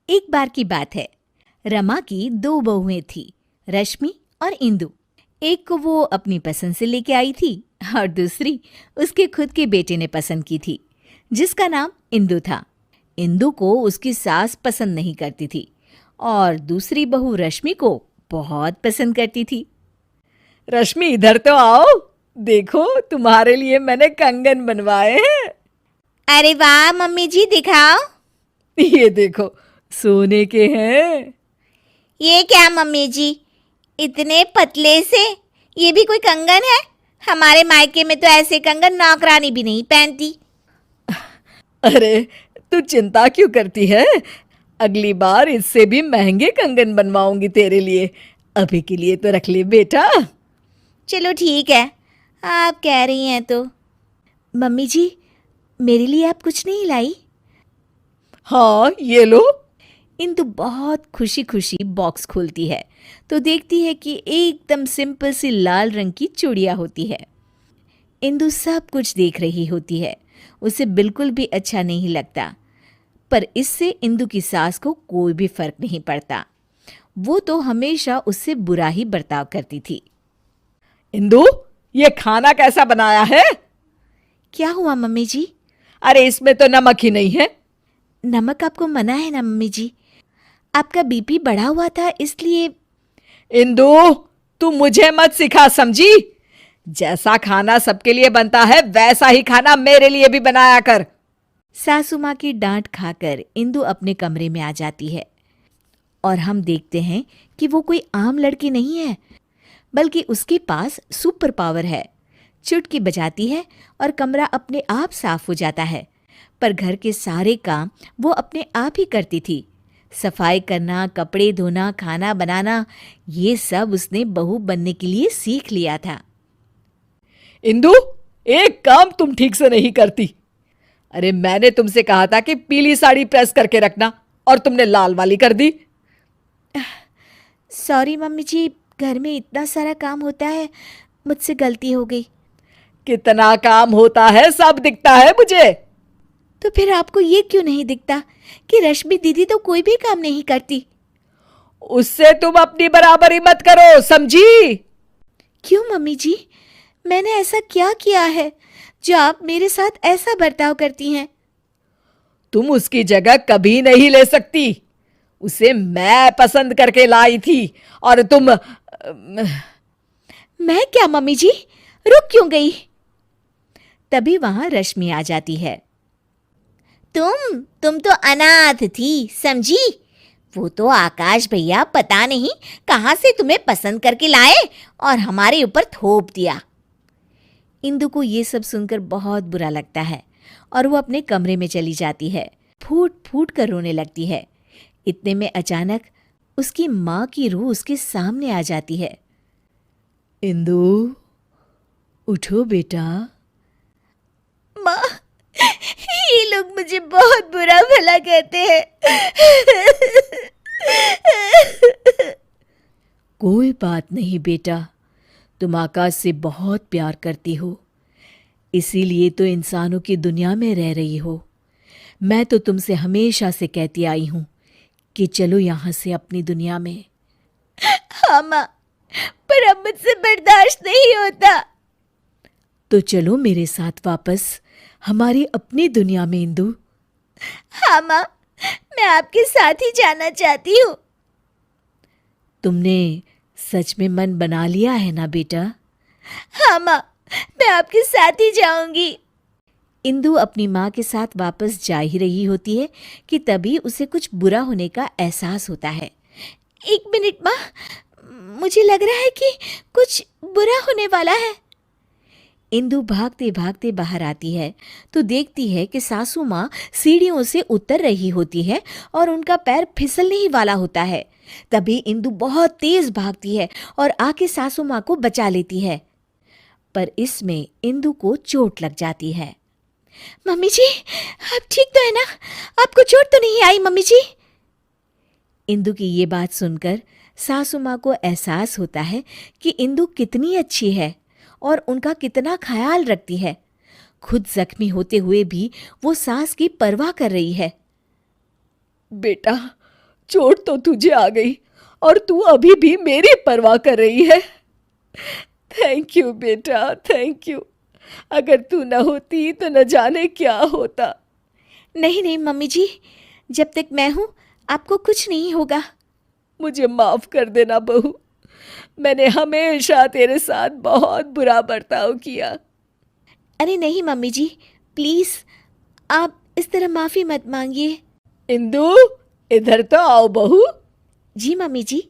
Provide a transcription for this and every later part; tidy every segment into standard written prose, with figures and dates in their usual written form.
एक बार की बात है। रमा की दो बहुएं थी, रश्मि और इंदु। एक को वो अपनी पसंद से लेके आई थी और दूसरी उसके खुद के बेटे ने पसंद की थी, जिसका नाम इंदु था। इंदु को उसकी सास पसंद नहीं करती थी और दूसरी बहू रश्मि को बहुत पसंद करती थी। रश्मि, इधर तो आओ। देखो, तुम्हारे लिए मैंने कंगन बनवाए हैं। अरे वाह मम्मी जी, दिखाओ। ये देखो, सोने के हैं। ये क्या मम्मी जी, इतने पतले से? ये भी कोई कंगन है? हमारे मायके में तो ऐसे कंगन नौकरानी भी नहीं पहनती। अरे, तू चिंता क्यों करती है? अगली बार इससे भी महंगे कंगन बनवाऊंगी तेरे लिए। अभी के लिए तो रख ले बेटा। चलो ठीक है, आप कह रही हैं तो। मम्मी जी, मेरे लिए आप कुछ नहीं लाई? हाँ, ये लो। इंदु बहुत खुशी खुशी बॉक्स खोलती है तो देखती है कि एकदम सिंपल सी लाल रंग की चूड़ियाँ होती है। इंदु सब कुछ देख रही होती है, उसे बिल्कुल भी अच्छा नहीं लगता, पर इससे इंदु की सास को कोई भी फर्क नहीं पड़ता। वो तो हमेशा उससे बुरा ही बर्ताव करती थी। इंदु, ये खाना कैसा बनाया है? क्या हुआ मम्मी जी? अरे, इसमें तो नमक ही नहीं है। नमक आपको मना है ना मम्मी जी? आपका बीपी बढ़ा हुआ था इसलिए। इंदु, तू मुझे मत सिखा, समझी? जैसा खाना सबके लिए बनता है वैसा ही खाना मेरे लिए भी बनाया कर। सासू माँ की डांट खाकर इंदु अपने कमरे में आ जाती है और हम देखते हैं कि वो कोई आम लड़की नहीं है, बल्कि उसके पास सुपर पावर है। चुटकी बजाती है और कमरा अपने आप साफ हो जाता है। पर घर के सारे काम वो अपने आप ही करती थी। सफाई करना, कपड़े धोना, खाना बनाना, ये सब उसने बहू बनने के लिए सीख लिया था। इंदु, एक काम तुम ठीक से नहीं करती। अरे, मैंने तुमसे कहा था कि पीली साड़ी प्रेस करके रखना और तुमने लाल वाली कर दी। सॉरी मम्मी जी, घर में इतना सारा काम होता है, मुझसे गलती हो गई। कितना काम होता है सब दिखता है मुझे। तो फिर आपको ये क्यों नहीं दिखता कि रश्मि दीदी तो कोई भी काम नहीं करती? उससे तुम अपनी बराबरी मत करो, समझी? क्यों मम्मी जी, मैंने ऐसा क्या किया है जो आप मेरे साथ ऐसा बर्ताव करती हैं? तुम उसकी जगह कभी नहीं ले सकती। उसे मैं पसंद करके लाई थी और तुम मैं क्या मम्मी जी, रुक क्यों गई? तभी वहां रश्मि आ जाती है। तुम तो अनाथ थी, समझी? वो तो आकाश भैया पता नहीं कहां से तुम्हें पसंद करके लाए और हमारे ऊपर थोप दिया। इंदु को ये सब सुनकर बहुत बुरा लगता है और वो अपने कमरे में चली जाती है। फूट फूट कर रोने लगती है। इतने में अचानक उसकी माँ की रूह उसके सामने आ जाती है। इंदु, उठो बेटा। माँ, ये लोग मुझे बहुत बुरा भला कहते हैं। कोई बात नहीं बेटा, तुम आकाश से बहुत प्यार करती हो, इसीलिए तो इंसानों की दुनिया में रह रही हो। मैं तो तुमसे हमेशा से कहती आई हूं कि चलो यहां से अपनी दुनिया में। हाँ माँ, पर अब मुझसे बर्दाश्त नहीं होता। तो चलो मेरे साथ वापस हमारी अपनी दुनिया में इंदु। हाँ माँ, मैं आपके साथ ही जाना चाहती हूँ। तुमने सच में मन बना लिया है ना बेटा? हाँ माँ, मैं आपके साथ ही जाऊंगी। इंदु अपनी माँ के साथ वापस जा ही रही होती है कि तभी उसे कुछ बुरा होने का एहसास होता है। एक मिनट माँ, मुझे लग रहा है कि कुछ बुरा होने वाला है। इंदु भागते भागते बाहर आती है तो देखती है कि सासू माँ सीढ़ियों से उतर रही होती है और उनका पैर फिसलने ही वाला होता है। तभी इंदु बहुत तेज भागती है और आके सासू माँ को बचा लेती है, पर इसमें इंदु को चोट लग जाती है। मम्मी जी, आप ठीक तो है ना? आपको चोट तो नहीं आई मम्मी जी? इंदु की ये बात सुनकर सासू माँ को एहसास होता है कि इंदु कितनी अच्छी है और उनका कितना ख्याल रखती है। खुद जख्मी होते हुए भी वो सास की परवाह कर रही है। बेटा, चोट तो तुझे आ गई और तू अभी भी मेरी परवाह कर रही है। थैंक यू बेटा, थैंक यू। अगर तू न होती तो न जाने क्या होता। नहीं नहीं मम्मी जी, जब तक मैं हूँ आपको कुछ नहीं होगा। मुझे माफ कर देना बहू, मैंने हमेशा तेरे साथ बहुत बुरा बर्ताव किया। अरे नहीं मम्मी जी, प्लीज़ आप इस तरह माफ़ी मत मांगिए। इंदु, इधर तो आओ बहू। जी मम्मी जी।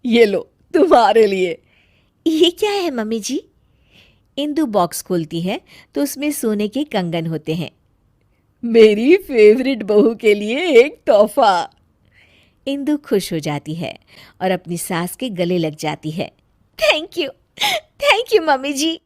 ये लो तुम्हारे लिए। ये क्या है मम्मी जी? इंदु बॉक्स खोलती है तो उसमें सोने के कंगन होते हैं। मेरी फेवरेट बहू के लिए एक तोहफा। इंदु खुश हो जाती है और अपनी सास के गले लग जाती है। Thank you mummy ji.